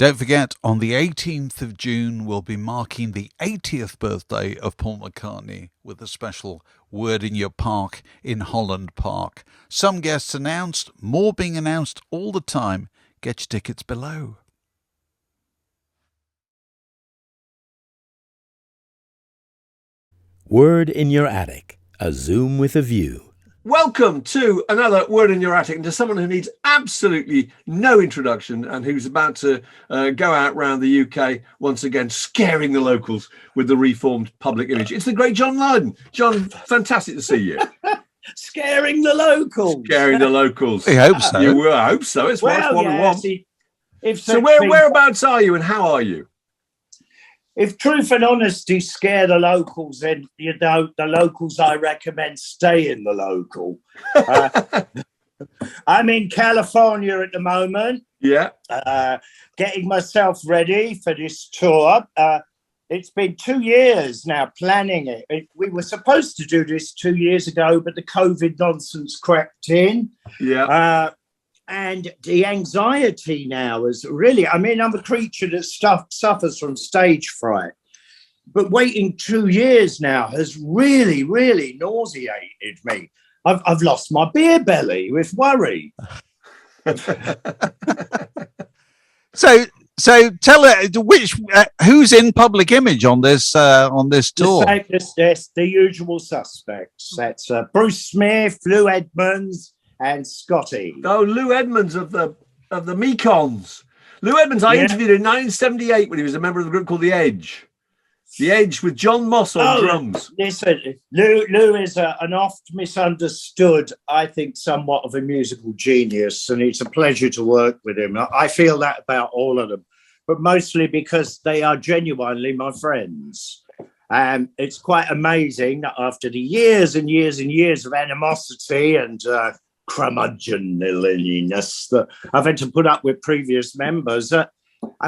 Don't forget, on the 18th of June, we'll be marking the 80th birthday of Paul McCartney with a special Word in Your Park in Holland Park. Some guests announced, more being announced all the time. Get your tickets below. Word in Your Attic, a Zoom with a view. Welcome to another Word in Your Attic, and to someone who needs absolutely no introduction and who's about to go out round the UK once again, scaring the locals with the reformed public image. It's the great John Lydon. John, fantastic to see you. Scaring the locals. Scaring the locals. I hope so. You will. I hope so. It's what we want. So whereabouts are you and how are you? If truth and honesty scare the locals, then, you know, the locals, I recommend stay in the local. I'm in California at the moment. Yeah. Getting myself ready for this tour. It's been 2 years now planning it. We were supposed to do this 2 years ago, but the COVID nonsense crept in. Yeah. And the anxiety now is really, I mean, I'm a creature that suffers from stage fright. But waiting 2 years now has really, really nauseated me. I've lost my beer belly with worry. So tell it who's in public image on this tour. The usual suspects. That's Bruce Smith, Lou Edmonds, and Scotty. Oh, Lou Edmonds of the Mekons. Lou Edmonds, I interviewed in 1978 when he was a member of the group called The Edge. The Edge with John Moss on drums. Listen, Lou is an oft misunderstood, I think, somewhat of a musical genius, and it's a pleasure to work with him. I feel that about all of them, but mostly because they are genuinely my friends. It's quite amazing that after the years and years and years of animosity and curmudgeonliness that I've had to put up with previous members, I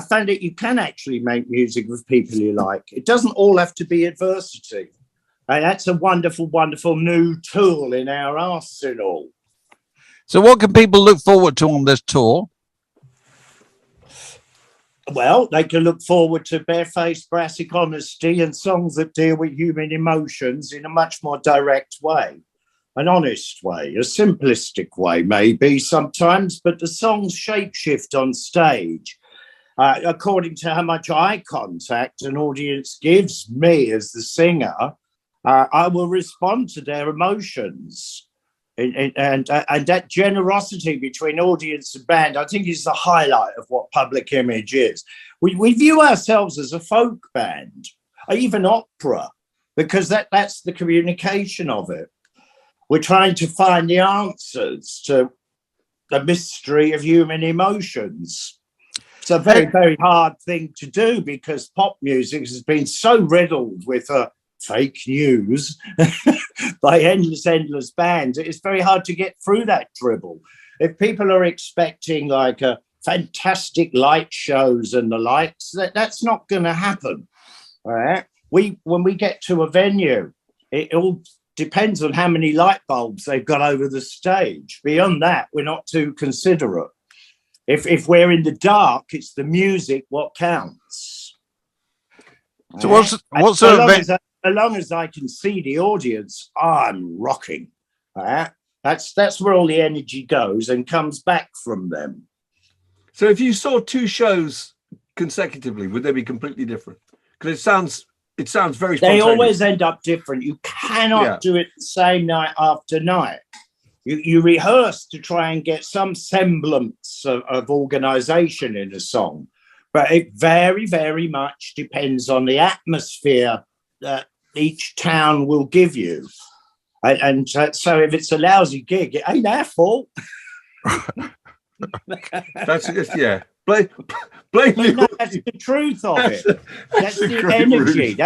found that you can actually make music with people you like. It doesn't all have to be adversity. And that's a wonderful, wonderful new tool in our arsenal. So what can people look forward to on this tour? Well, they can look forward to barefaced, brassic honesty and songs that deal with human emotions in a much more direct way. An honest way, a simplistic way, maybe sometimes, but the songs shapeshift on stage. According to how much eye contact an audience gives me as the singer, I will respond to their emotions. And that generosity between audience and band, I think, is the highlight of what public image is. We view ourselves as a folk band, or even opera, because that's the communication of it. We're trying to find the answers to the mystery of human emotions. It's a very, very hard thing to do because pop music has been so riddled with fake news by endless bands. It's very hard to get through that dribble. If people are expecting like a fantastic light shows and the likes, that's not going to happen. All right. When we get to a venue, it all depends on how many light bulbs they've got over the stage. Beyond that, we're not too considerate. If we're in the dark, it's the music what counts. So what's as long as I can see the audience, I'm rocking. That's where all the energy goes and comes back from them. So if you saw two shows consecutively, would they be completely different? Because it sounds very spontaneous. They always end up different. You cannot do it the same night after night. You rehearse to try and get some semblance of organisation in a song, but it very, very much depends on the atmosphere that each town will give you. And so if it's a lousy gig, it ain't our fault. That's just, yeah. Blame no, that's the truth of it. That's the energy.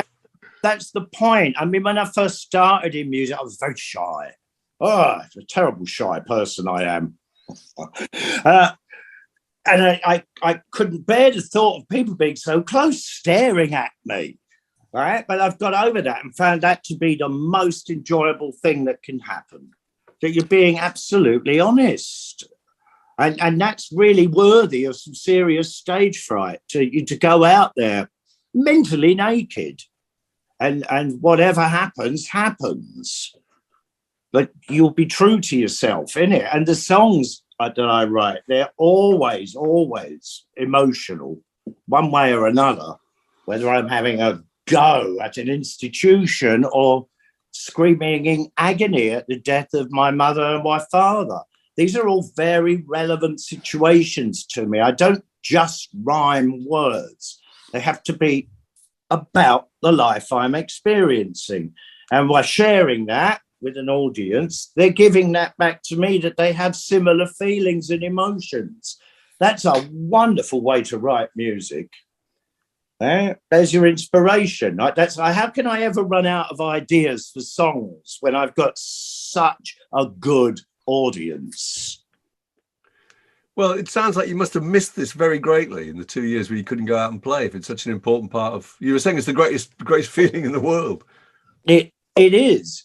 That's the point. I mean, when I first started in music, I was very shy. Oh, it's a terrible shy person I am. And I couldn't bear the thought of people being so close, staring at me. Right? But I've got over that and found that to be the most enjoyable thing that can happen. That you're being absolutely honest. And that's really worthy of some serious stage fright, to go out there mentally naked, and whatever happens, but you'll be true to yourself, innit? And the songs that I write, they're always emotional, one way or another, whether I'm having a go at an institution or screaming in agony at the death of my mother and my father. These are all very relevant situations to me. I don't just rhyme words. They have to be about the life I'm experiencing. And by sharing that with an audience, they're giving that back to me, that they have similar feelings and emotions. That's a wonderful way to write music. There's your inspiration. How can I ever run out of ideas for songs when I've got such a good audience? Well, it sounds like you must have missed this very greatly in the 2 years where you couldn't go out and play, if it's such an important part of, you were saying it's the greatest feeling in the world. It is.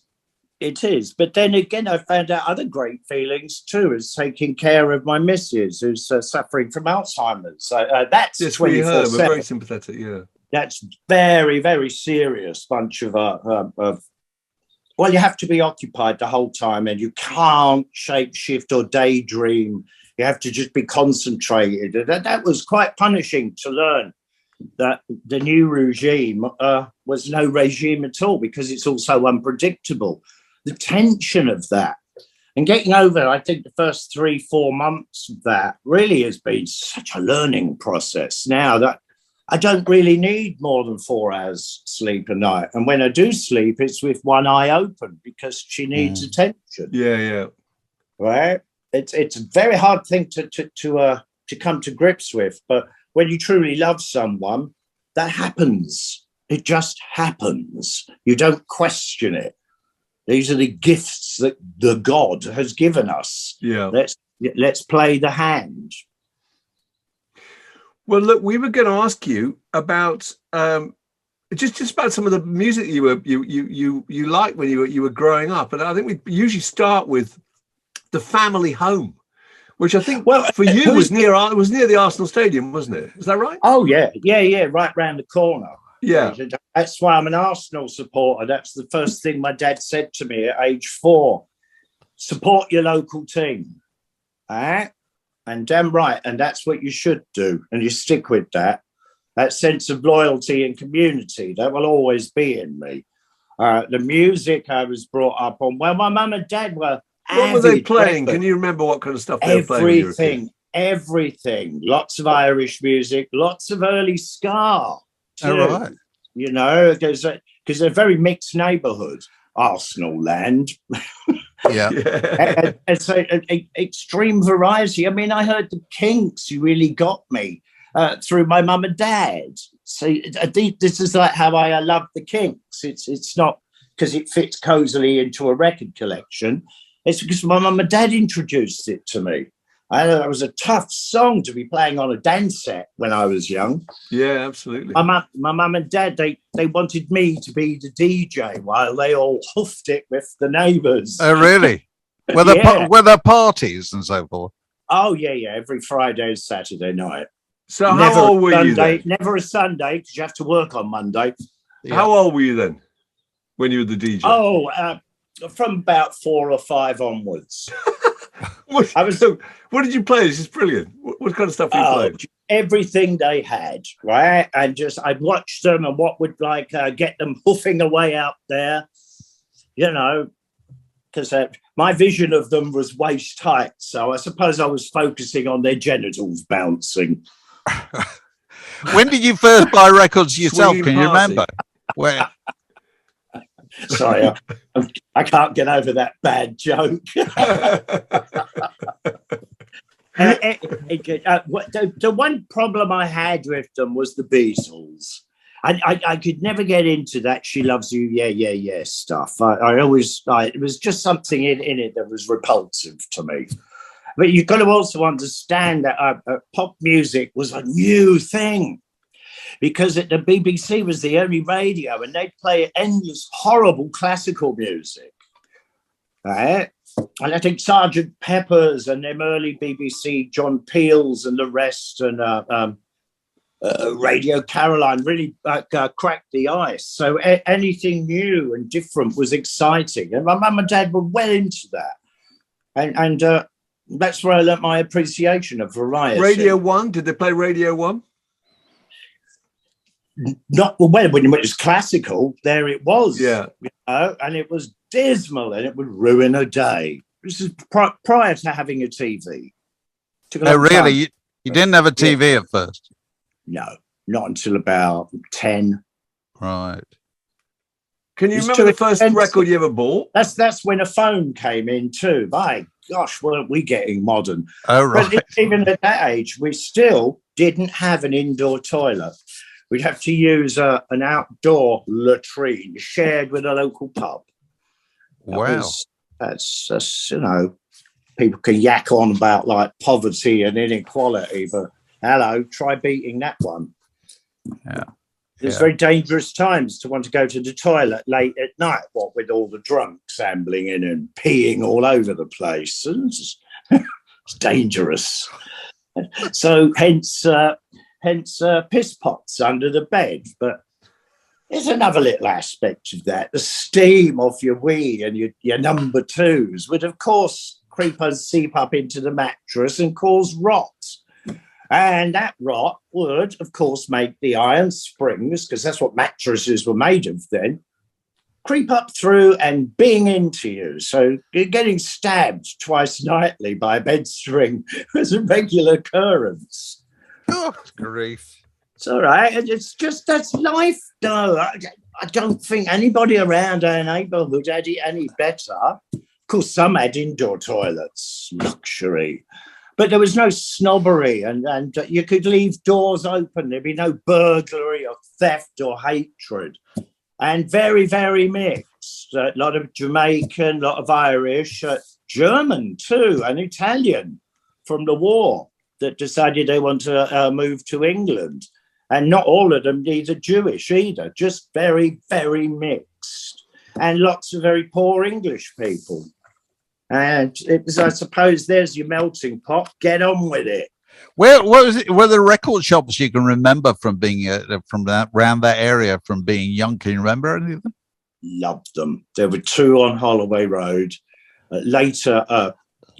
But then again, I found out other great feelings too, as taking care of my missus who's suffering from Alzheimer's. That's yes, we heard. 24/7. We're very sympathetic. Yeah, that's very, very serious bunch of well, you have to be occupied the whole time, and you can't shapeshift or daydream. You have to just be concentrated. That was quite punishing to learn, that the new regime was no regime at all, because it's all so unpredictable. The tension of that, and getting over, I think, the first 3-4 months of that really has been such a learning process. Now that I don't really need more than 4 hours sleep a night. And when I do sleep, it's with one eye open, because she needs attention. Yeah. Right? It's a very hard thing to come to grips with. But when you truly love someone, that happens. It just happens. You don't question it. These are the gifts that the God has given us. Yeah. Let's play the hand. Well, look, we were going to ask you about just about some of the music you liked when you were growing up, and I think we usually start with the family home, which I think, well, for you was near the Arsenal Stadium, wasn't it? Is that right? Oh yeah, right round the corner. Yeah, that's why I'm an Arsenal supporter. That's the first thing my dad said to me at age 4: support your local team. And damn right, and that's what you should do, and you stick with that sense of loyalty and community. That will always be in me. The music I was brought up on, well, my mum and dad were what were they playing? Can you remember what kind of stuff they were playing? Everything. Lots of Irish music, lots of early ska too. Oh, right. You know, because they're a very mixed neighbourhood, Arsenal land. Yeah. And so extreme variety. I mean, I heard the Kinks, who really got me through my mum and dad. So this is like how I love the Kinks. It's not because it fits cozily into a record collection. It's because my mum and dad introduced it to me. I know that was a tough song to be playing on a dance set when I was young. Yeah, absolutely. My mum and dad, they wanted me to be the DJ while they all hoofed it with the neighbours. Oh, really? Were there parties and so forth? Oh, yeah. Every Friday and Saturday night. So how old were you then? Never a Sunday, because you have to work on Monday. Yeah. How old were you then when you were the DJ? Oh, from about 4 or 5 onwards. What did you play? This is brilliant. What kind of stuff were you playing? Everything they had, right? And I watched them and what would get them hoofing away out there, you know, because my vision of them was waist height. So I suppose I was focusing on their genitals bouncing. When did you first buy records yourself? Can you remember? Where? Sorry, I can't get over that bad joke. The one problem I had with them was the Beatles. I could never get into that "She Loves You, yeah" stuff. It was just something in it that was repulsive to me. But you've got to also understand that pop music was a new thing, because the BBC was the only radio and they'd play endless, horrible classical music. Right? I think Sergeant Pepper's and them early BBC John Peel's and the rest, and Radio Caroline really cracked the ice. So anything new and different was exciting, and my mum and dad were well into that, and that's where I learnt my appreciation of variety. Radio 1, did they play Radio 1? Not well, when it was classical, there it was. Yeah. You know, and it was dismal and it would ruin a day. This is prior to having a TV. Oh, really? You didn't have a TV at first? No, not until about 10. Right. Can you remember the first record you ever bought? That's when a phone came in too. My gosh, weren't we getting modern? Oh, right. But even at that age, we still didn't have an indoor toilet. We'd have to use an outdoor latrine shared with a local pub. Wow. That's, you know, people can yak on about like poverty and inequality, but hello, try beating that one. Yeah. There's very dangerous times to want to go to the toilet late at night, what with all the drunks ambling in and peeing all over the place. And it's dangerous. So hence piss pots under the bed. But there's another little aspect of that. The steam off your wee and your number twos would, of course, seep up into the mattress and cause rot. And that rot would, of course, make the iron springs, because that's what mattresses were made of then, creep up through and bing into you. So getting stabbed twice nightly by a bed string was a regular occurrence. Oh, grief. It's all right. It's just, that's life, though. I don't think anybody around our neighbourhood had it any better. Of course, some had indoor toilets, luxury. But there was no snobbery, and you could leave doors open. There'd be no burglary or theft or hatred. And very, very mixed. A lot of Jamaican, a lot of Irish, German too, and Italian from the war that decided they want to move to England. And not all of them either Jewish either, just very, very mixed. And lots of very poor English people. And it was, I suppose, there's your melting pot. Get on with it. What was it? Were there record shops you can remember from being from that around that area from being young? Can you remember any of them? Loved them. There were two on Holloway Road. Later,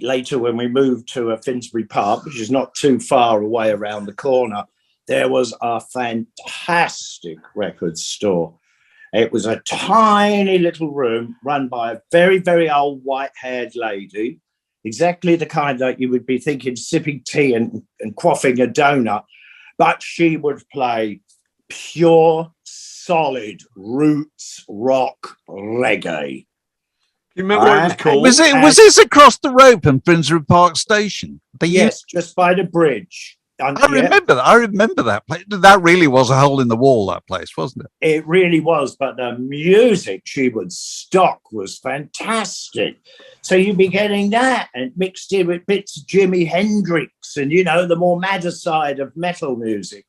when we moved to Finsbury Park, which is not too far away around the corner, there was a fantastic record store. It was a tiny little room run by a very, very old white-haired lady, exactly the kind that you would be thinking sipping tea and quaffing a donut. But she would play pure, solid roots rock reggae. You remember what it was called? Was this across the road from Finsbury Park Station? Yes, just by the bridge. I remember that. I remember that place. That really was a hole in the wall, that place, wasn't it? It really was. But the music she would stock was fantastic. So you'd be getting that and mixed in with bits of Jimi Hendrix and, you know, the more madder side of metal music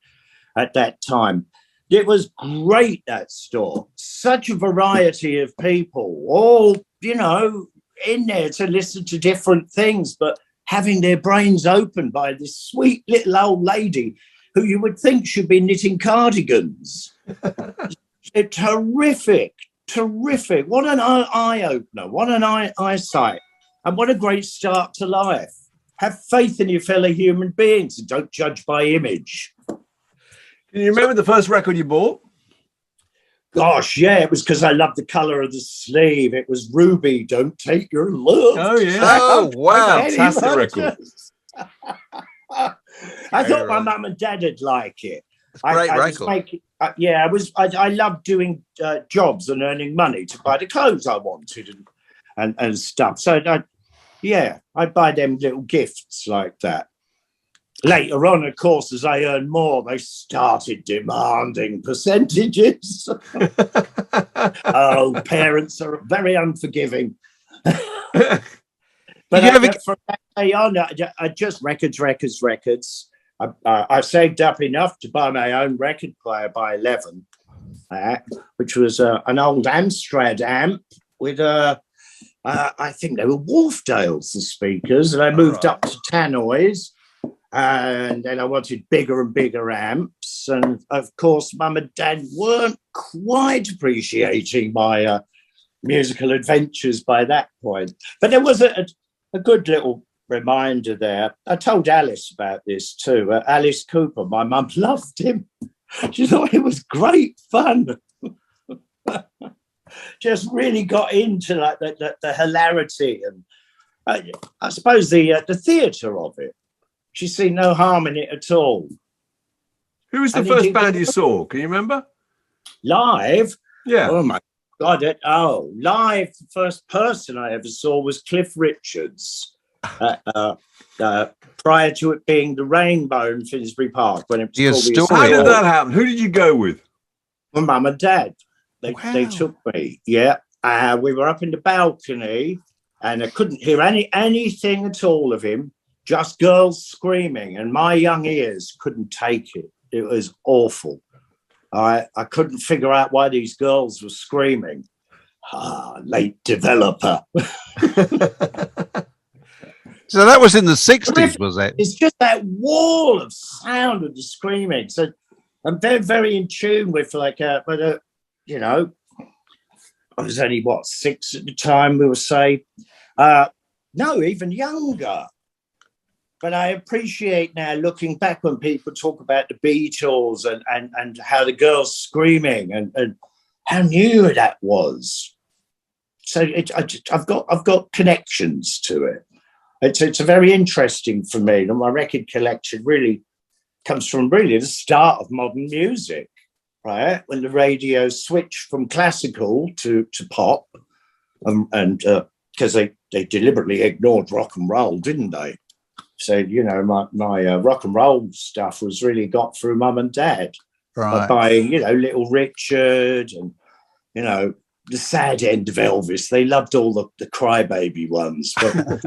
at that time. It was great, that store. Such a variety of people, all, you know, in there to listen to different things, but having their brains opened by this sweet little old lady who you would think should be knitting cardigans. Terrific. What an eye-opener. What an eyesight. And what a great start to life. Have faith in your fellow human beings and don't judge by image. Can you remember the first record you bought? Gosh, yeah, it was because I loved the colour of the sleeve. It was Ruby, Don't Take Your Love. Oh, yeah. Oh, wow. Fantastic record. I thought my mum and dad would like it. Great record. I loved doing jobs and earning money to buy the clothes I wanted and stuff. So, I'd buy them little gifts like that. Later on, of course, as I earned more, they started demanding percentages. Oh, parents are very unforgiving. But from that day on, I just records. I saved up enough to buy my own record player by 11, which was an old Amstrad amp with a I think they were Wharfdales, the speakers, and I moved up to Tannoys, and then I wanted bigger and bigger amps. And of course, Mum and Dad weren't quite appreciating my musical adventures by that point. But there was a good little reminder there. I told Alice about this too. Alice Cooper, my mum loved him. She thought it was great fun. Just really got into like the hilarity, and I suppose the theatre of it. She seen no harm in it at all. Who was the first band you saw? Can you remember? Live? Yeah. Oh my God! Live. The first person I ever saw was Cliff Richards. Prior to it being the Rainbow in Finsbury Park, when it was called. How did that happen? Who did you go with? My mum and dad. They took me. Yeah. We were up in the balcony, and I couldn't hear anything at all of him. Just girls screaming, and my young ears couldn't take it. It was awful. I couldn't figure out why these girls were screaming. Late developer. So that was in the 60s, was it? It's just that wall of sound of the screaming. So I'm very, very in tune with you know, I was only, 6 at the time, we were say. No, even younger. But I appreciate now, looking back, when people talk about the Beatles and how the girls screaming and how new that was. So I've got connections to it. It's a very interesting for me. And my record collection really comes from the start of modern music, right? When the radio switched from classical to pop, and because they deliberately ignored rock and roll, didn't they? So, you know, my rock and roll stuff was really got through Mum and Dad. Right. By, you know, Little Richard and, you know, the sad end of Elvis. They loved all the crybaby ones. But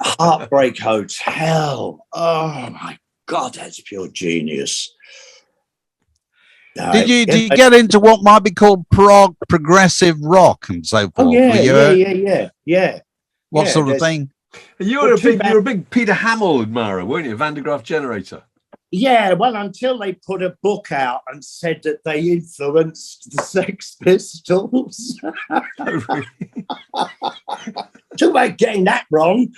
Heartbreak Hotel. Oh, my God, that's pure genius. Did you get into what might be called progressive rock and so forth? Oh, yeah. What sort of thing? You were a big Peter Hamill admirer, weren't you? Van de Graaff Generator. Yeah, well, until they put a book out and said that they influenced the Sex Pistols. Too bad getting that wrong.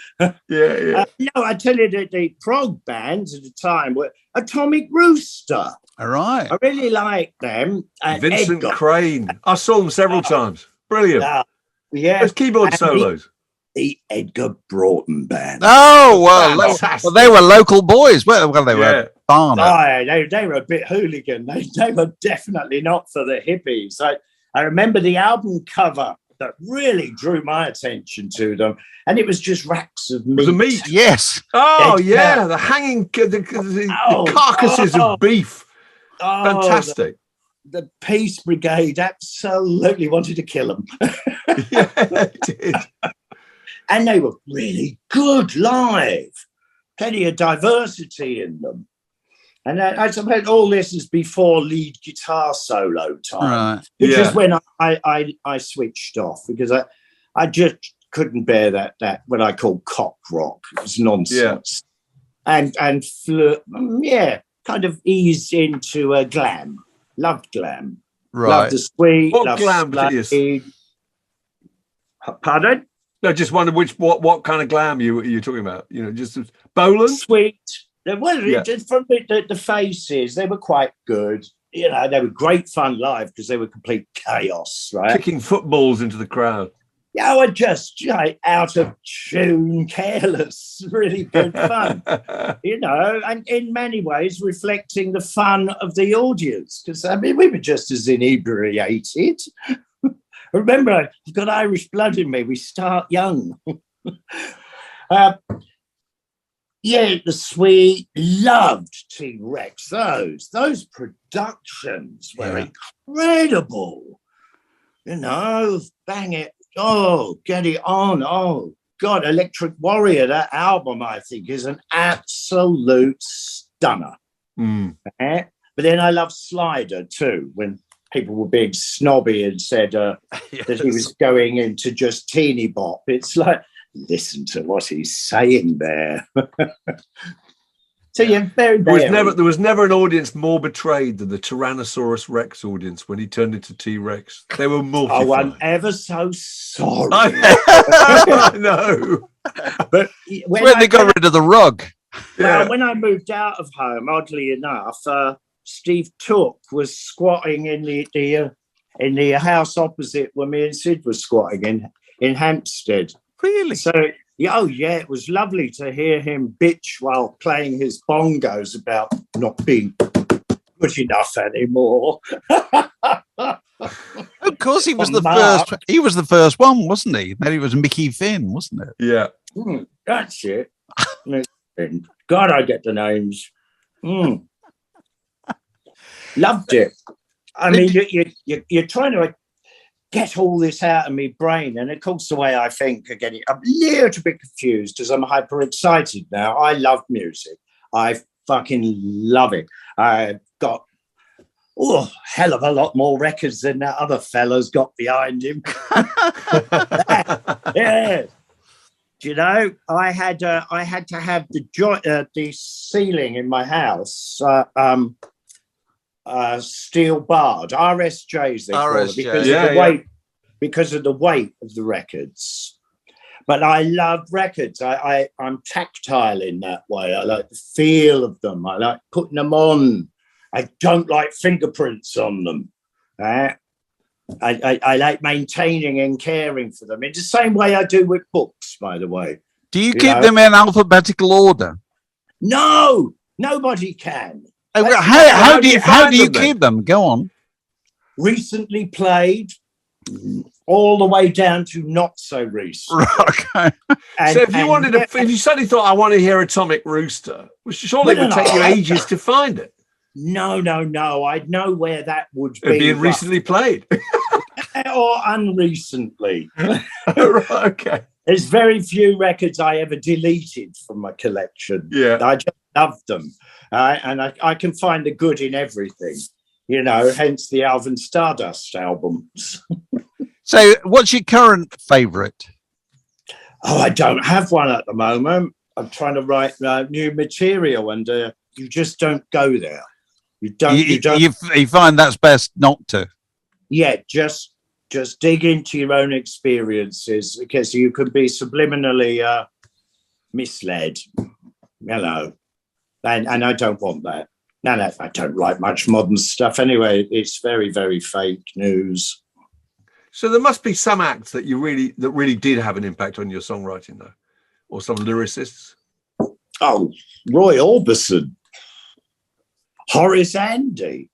Yeah. No, I tell you that the prog bands at the time were Atomic Rooster. All right. I really liked them. Vincent Crane. I saw them several times. Brilliant. Yeah. Those keyboard solos. The Edgar Broughton band. Oh, well, they were local boys. Well, they were Barnet. Oh, they were a bit hooligan. They were definitely not for the hippies. I remember the album cover that really drew my attention to them, and it was just racks of meat. The meat, yes. Oh, yeah, the hanging, the carcasses of beef. Oh, fantastic. The Peace Brigade absolutely wanted to kill them. Yeah, it did. And they were really good live. Plenty of diversity in them. And I suppose all this is before lead guitar solo time, right. which is when I switched off, because I just couldn't bear that what I call cock rock. It was nonsense. Yeah. And kind of eased into glam. Loved glam. Right. Loved the sweet. What glam is? Pardon? I just wondered what kind of glam you're talking about. You know, just Boland? Sweet. Well, from the faces, they were quite good. You know, they were great fun live because they were complete chaos, right? Kicking footballs into the crowd. Yeah, we're just out of tune, careless, really good fun. You know, and in many ways reflecting the fun of the audience. Because, I mean, we were just as inebriated. Remember, I've got Irish blood in me. We start young. The Sweet loved T-Rex. Those productions were incredible. You know, bang it. Oh, get it on. Oh, God, Electric Warrior, that album, I think, is an absolute stunner. But then I love Slider, too, when people were being snobby and said that he was going into just teeny bop. It's like, listen to what he's saying there. So you're very there was never an audience more betrayed than the Tyrannosaurus Rex audience when he turned into T-Rex. They were mortified. Oh, I'm ever so sorry. I know. But when they got rid of the rug. Well, when I moved out of home, oddly enough, Steve Took was squatting in the house opposite where me and Sid were squatting in Hampstead. Really? So, it was lovely to hear him bitch while playing his bongos about not being good enough anymore. Of course, he was the first. He was the first one, wasn't he? Then he was Mickey Finn, wasn't it? Yeah, that's it. God, I get the names. Loved it. I mean, you're trying to get all this out of my brain, and of course, the way I think, I'm a little bit confused because I'm hyper excited now. I love music. I fucking love it. I've got hell of a lot more records than that other fella's got behind him. Yeah. Do you know, I had to have the ceiling in my house steel barred, RSJs they call it, because of the weight of the records. But I love records. I'm tactile in that way. I like the feel of them. I like putting them on. I don't like fingerprints on them. I like maintaining and caring for them in the same way I do with books, by the way. Do you keep them in alphabetical order? No, nobody can. How do you keep them? Go on. Recently played, all the way down to not so recent. Okay. So if you suddenly thought, I want to hear Atomic Rooster, surely it would take you ages to find it. No. I'd know where that would be. It'd be recently played. Or unrecently. Right, okay. There's very few records I ever deleted from my collection. Yeah. I just love them. And I can find the good in everything, hence the Alvin Stardust albums. So what's your current favourite? Oh, I don't have one at the moment. I'm trying to write new material, and you just don't go there. You don't. You find that's best not to. Yeah, just dig into your own experiences, because you can be subliminally misled. And I don't want that. No, I don't like much modern stuff anyway. It's very, very fake news. So there must be some acts that really did have an impact on your songwriting, though, or some lyricists. Oh, Roy Orbison, Horace Andy.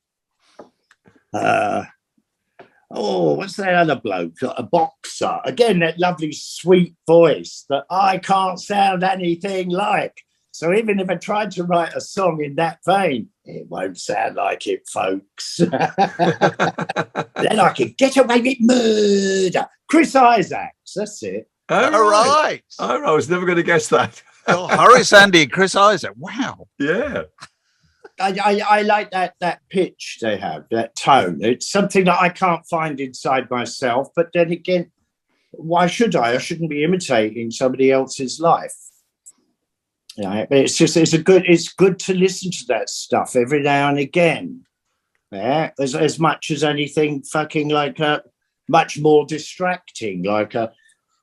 What's that other bloke? A boxer. Again, that lovely, sweet voice that I can't sound anything like. So even if I tried to write a song in that vein, it won't sound like it, folks. Then I could get away with murder. Chris Isaacs, that's it. All right. I was never going to guess that. Horace Andy and Chris Isaac. Wow. Yeah. I like that pitch they have, that tone. It's something that I can't find inside myself. But then again, why should I? I shouldn't be imitating somebody else's life. But it's good to listen to that stuff every now and again. Yeah, as much as anything fucking like much more distracting. Again,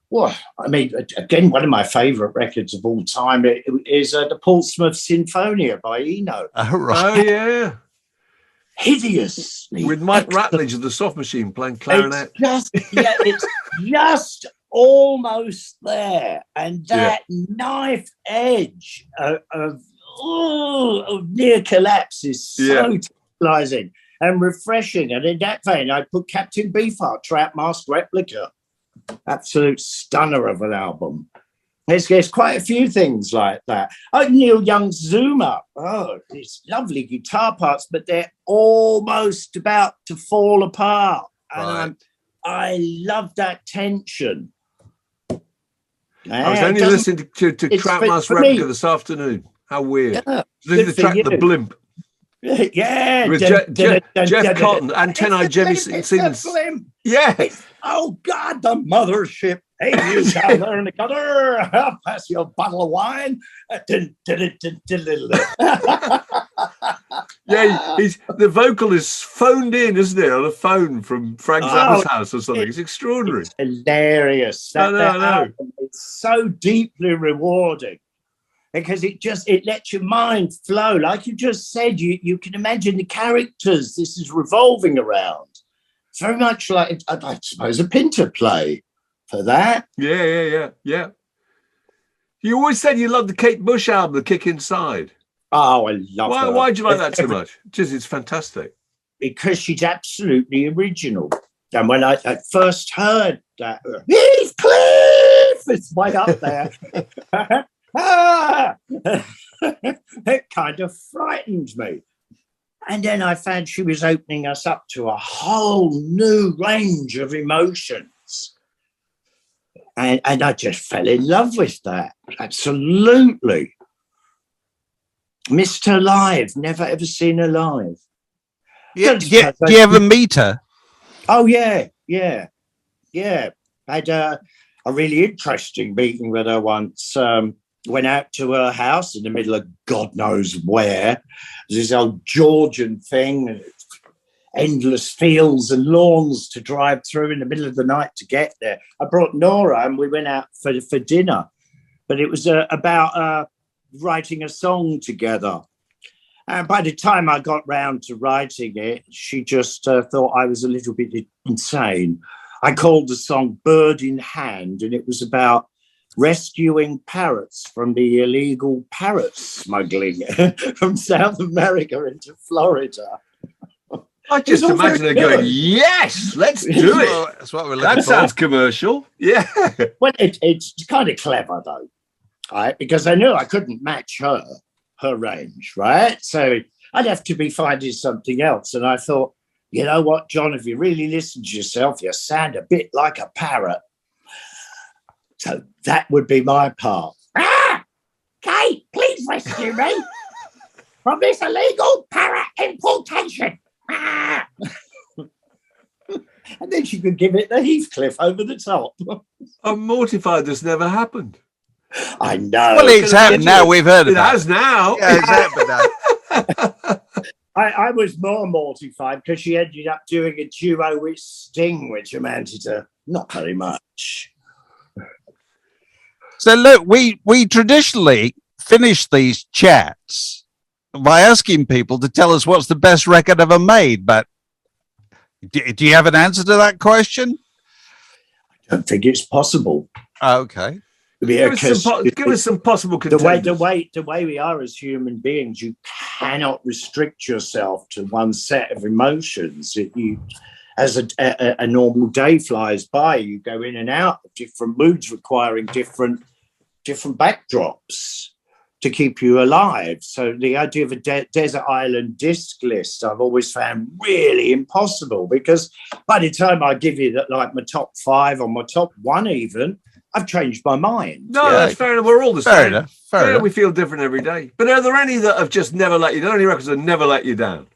one of my favourite records of all time is the Portsmouth Sinfonia by Eno. Oh, right. Oh, yeah. Hideously. With Mike Ratledge of the Soft Machine playing clarinet. It's just almost there. And that knife edge of near collapse is so tantalising and refreshing. And in that vein, I put Captain Beefheart, Trout Mask Replica. Absolute stunner of an album. There's quite a few things like that. Oh, Neil Young's Zoom Up. Oh, it's lovely guitar parts, but they're almost about to fall apart. And I love that tension. I was only listening to Trout Mask Replica this afternoon. How weird. Yeah, The track The Blimp. Yeah. With Jeff Cotton, Antennae Jemmy sings. Yeah. Oh, God, the mothership. Hey, you down there in the gutter. I'll pass you a bottle of wine. Yeah, the vocal is phoned in, isn't it, on a phone from Frank Zappa's house or something. It's extraordinary. It's hilarious. I know. It's so deeply rewarding because it lets your mind flow. Like you just said, you can imagine the characters this is revolving around. It's very much like, I suppose, a Pinter play for that. Yeah. You always said you loved the Kate Bush album, The Kick Inside. Oh, I love her. Why do you like that so much? It's fantastic. Because she's absolutely original. And when I first heard that, Heathcliff, it's way up there. It kind of frightened me. And then I found she was opening us up to a whole new range of emotions. And I just fell in love with that. Absolutely. Missed her live. Never ever seen her live. Yeah. Do you ever meet her? Oh, yeah. I had a really interesting meeting with her once. Went out to her house in the middle of God knows where. There's this old Georgian thing, endless fields and lawns to drive through in the middle of the night to get there. I brought Nora and we went out for dinner. But it was about writing a song together. And by the time I got round to writing it, she just thought I was a little bit insane. I called the song Bird in Hand, and it was about rescuing parrots from the illegal parrot smuggling from South America into Florida. I just imagine her going, yes, let's do it. That's what we're looking for. That sounds commercial. Yeah. Well, it's kind of clever, though, right? Because I knew I couldn't match her range, right? So I'd have to be finding something else. And I thought, you know what, John, if you really listen to yourself, you sound a bit like a parrot. So that would be my part. Kate, please rescue me from this illegal parrot importation. And then she could give it the Heathcliff over the top. I'm mortified this never happened. I know. Well, it's happened now. We've heard It about has now. Yeah, it's happened now. I was more mortified because she ended up doing a duo with Sting, which amounted to not very much. So look, we traditionally finish these chats by asking people to tell us what's the best record ever made. But do you have an answer to that question? I don't think it's possible. Okay. Give us some possible contenders. The way we are as human beings, you cannot restrict yourself to one set of emotions. As a normal day flies by, you go in and out of different moods requiring different backdrops to keep you alive. So the idea of a desert island disc list I've always found really impossible, because by the time I give you that, like my top 5 or my top 1 even, I've changed my mind. No, that's fair enough. We're all the same. Fair enough. We feel different every day. But are there any that have just never let you down? Any records that never let you down?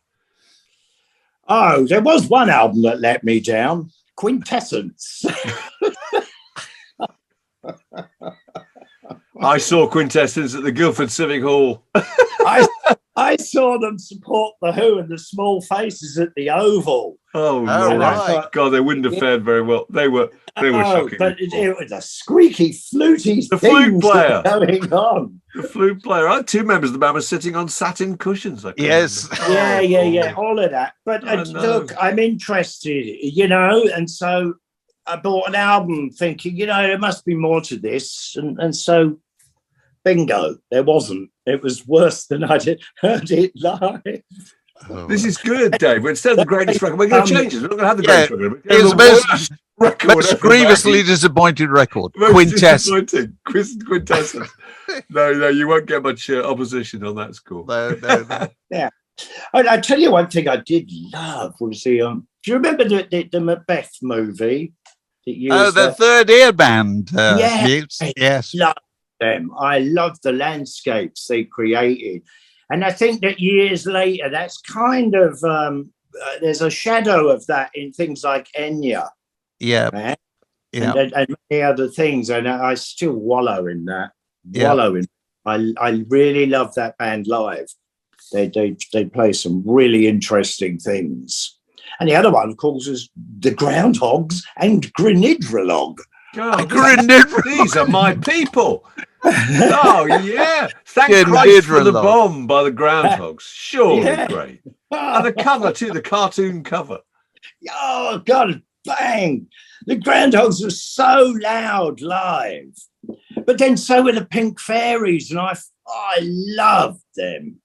Oh, there was one album that let me down. Quintessence. I saw Quintessence at the Guildford Civic Hall. I saw them support the Who and the Small Faces at the Oval. Oh no! Right. God, they wouldn't have fared very well. They were shocking. But it was a squeaky, fluty The flute player going on. The flute player. I had 2 members of the band were sitting on satin cushions. Yes. Yeah, all of that. But look, I'm interested, and so I bought an album thinking, there must be more to this, and so bingo, there wasn't. It was worse than I'd heard it live. This is good, Dave. Instead of the greatest record, we're going to change it. We're not going to have the greatest record. It's the most grievously disappointed record. Quintessence. Quintessence. No, you won't get much opposition on that score. No. Yeah. I tell you one thing I did love was the. Do you remember the Macbeth movie? The Third Ear Band. Yes. Yes. Love them. I love the landscapes they created. And I think that years later, that's kind of, there's a shadow of that in things like Enya. Yeah. Right? Yeah. And many other things. And I still wallow in that. Yeah. I really love that band live. They play some really interesting things. And the other one, of course, is the Groundhogs and Grenidrolog. God, these are my people. Oh, yeah. Thank Christ for the bomb by the Groundhogs. Surely great. And the cover, too, the cartoon cover. Oh, God, bang. The Groundhogs are so loud live. But then so were the Pink Fairies, and I loved them.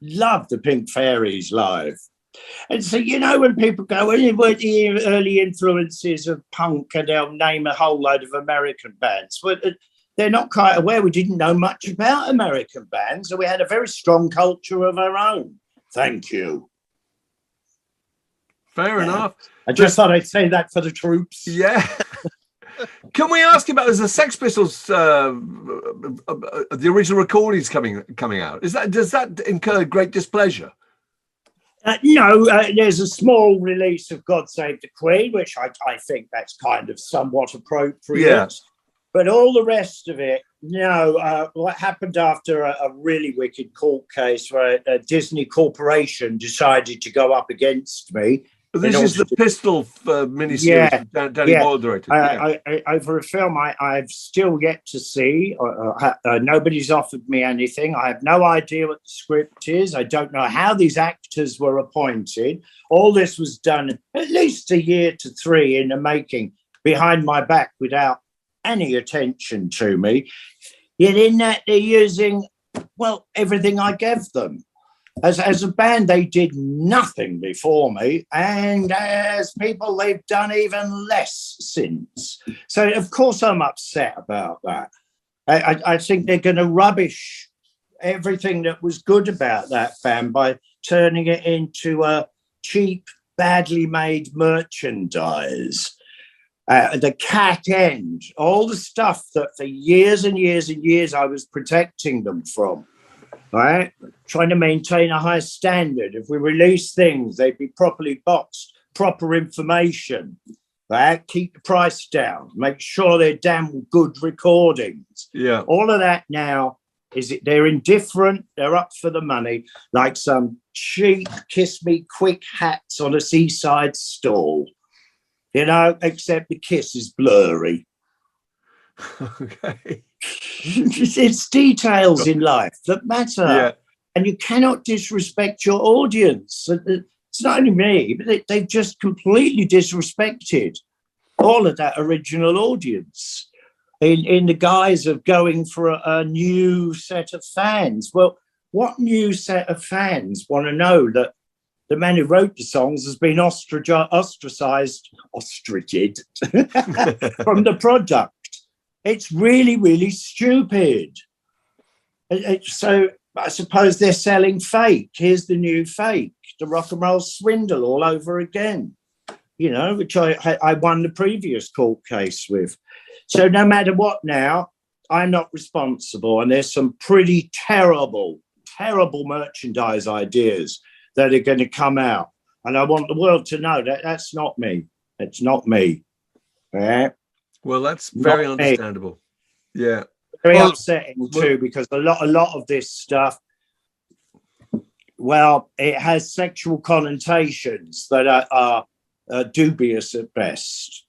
Love the Pink Fairies live. And so, you know, when people go, well, what the early influences of punk, and they'll name a whole load of American bands. But they're not quite aware we didn't know much about American bands, and we had a very strong culture of our own. Thank you. Fair enough. I just thought I'd say that for the troops. Yeah. Can we ask you about, there's the Sex Pistols, the original recordings coming out. Does that incur great displeasure? No, there's a small release of God Save the Queen, which I think that's kind of somewhat appropriate. Yeah. But all the rest of it, no. What happened after a really wicked court case where a Disney corporation decided to go up against me. But this is the Pistol miniseries, Dany Boyle-directed. Over a film I've still yet to see. Nobody's offered me anything. I have no idea what the script is. I don't know how these actors were appointed. All this was done at least a year to 3 in the making, behind my back, without any attention to me. Yet in that they're using, well, everything I gave them. As a band, they did nothing before me, and as people, they've done even less since. So, of course, I'm upset about that. I think they're going to rubbish everything that was good about that band by turning it into a cheap, badly made merchandise. The cat end, all the stuff that for years and years and years I was protecting them from. Right, trying to maintain a high standard. If we release things, they'd be properly boxed, proper information. Right, keep the price down, make sure they're damn good recordings. Yeah, all of that now they're indifferent. They're up for the money, like some cheap kiss me quick hats on a seaside stall. You know, except the kiss is blurry. Okay. It's details in life that matter, and you cannot disrespect your audience. It's not only me, but they've just completely disrespected all of that original audience in the guise of going for a new set of fans. Well, what new set of fans want to know that the man who wrote the songs has been ostracized from the product? It's really, really stupid. So I suppose they're selling fake. Here's the new fake, the rock and roll swindle all over again, you know, which I won the previous court case with. So no matter what now, I'm not responsible. And there's some pretty terrible, terrible merchandise ideas that are going to come out. And I want the world to know that that's not me. It's not me. Yeah. Well, that's very understandable. Yeah. Very upsetting too, because a lot of this stuff, well, it has sexual connotations that are dubious at best.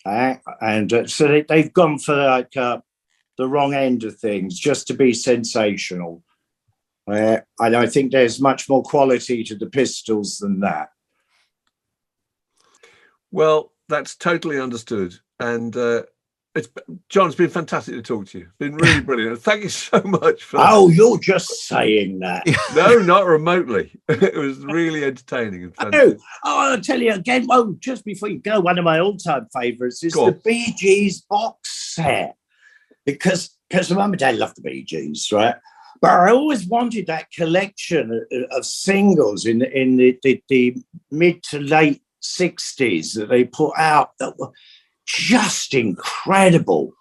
And so they've gone for like the wrong end of things just to be sensational. And I think there's much more quality to the Pistols than that. Well, that's totally understood. And John, it's been fantastic to talk to you. It's been really brilliant. Thank you so much for that. Oh, you're just saying that. No, not remotely. It was really entertaining and fantastic. I'll tell you again, well, just before you go, one of my all-time favourites is the Bee Gees box set. Because my mum and dad loved the Bee Gees, right? But I always wanted that collection of singles in the mid to late 60s that they put out that were just incredible.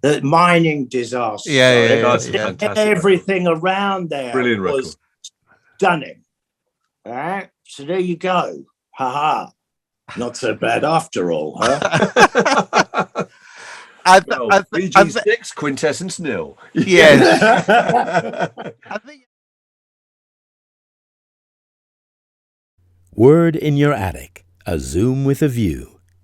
The mining disaster. That's a fantastic Everything around there Brilliant record. was stunning. All right. So there you go. Ha ha. Not so bad after all, huh? BG6, quintessence nil. Yes. I think. Word in Your Attic, a Zoom with a View.